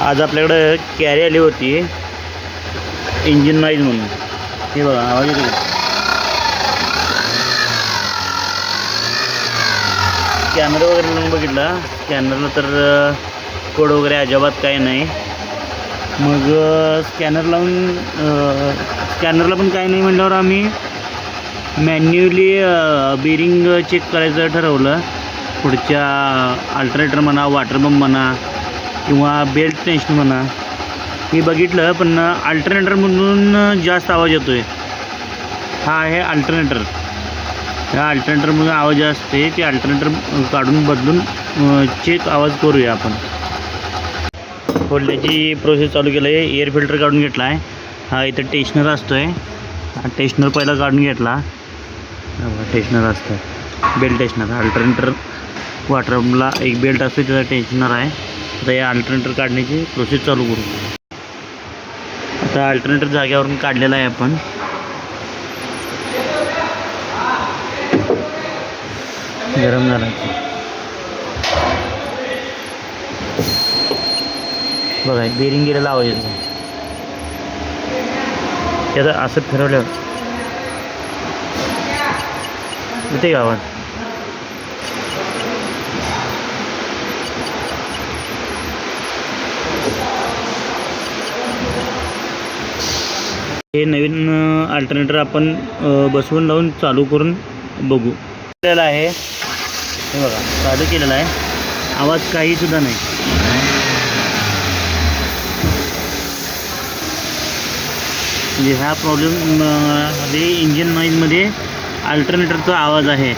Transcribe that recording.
आज आपल्याकडं कॅरी आली होती इंजिन नॉईज म्हणून. हे बघा आवाज येतो. स्कॅनर वगैरे लावून बघितला. स्कॅनरला तर कोड वगैरे अजिबात काही नाही. मग स्कॅनरला पण काही नाही म्हटल्यावर आम्ही मॅन्युअली बेरिंग चेक करायचं ठरवलं. पुढच्या अल्टरनेटर म्हणा, वॉटर पंप म्हणा किंवा बेल्ट टेन्शन म्हणा, मी बघितलं पण अल्टरनेटरमधून जास्त आवाज येतो आहे. हा आहे अल्टरनेटर. ह्या अल्टरनेटरमधून आवाज असते. ते अल्टरनेटर काढून बदलून चेक आवाज करूया आपण. खोलण्याची प्रोसेस चालू केलं आहे. एअर फिल्टर काढून घेतला आहे. हा इथं टेशनर असतो आहे. हा टेशनर पहिला काढून घेतला. टेशनर असतं, बेल्ट टेशनर. अल्टरनेटर वॉटरपंपला एक बेल्ट असतो, त्याचा टेशनर आहे. आता या अल्टरनेटर काढण्याची प्रोसेस चालू करू. आता अल्टरनेटर जागेवरून काढलेला आहे आपण. गरम झाला बघा, बेरिंग गेलेला आवाज येतो. त्याचा असं फिरवल्यावर येते का आवाज? हे नवीन अल्टरनेटर आपण बसवून लावून चालू करून बघू. केलेलं आहे हे बघा, चालू केलेलं आहे. आवाज काहीसुद्धा नाही. म्हणजे ह्या प्रॉब्लेम मध्ये इंजिन नॉईजमध्ये अल्टरनेटरचा आवाज आहे.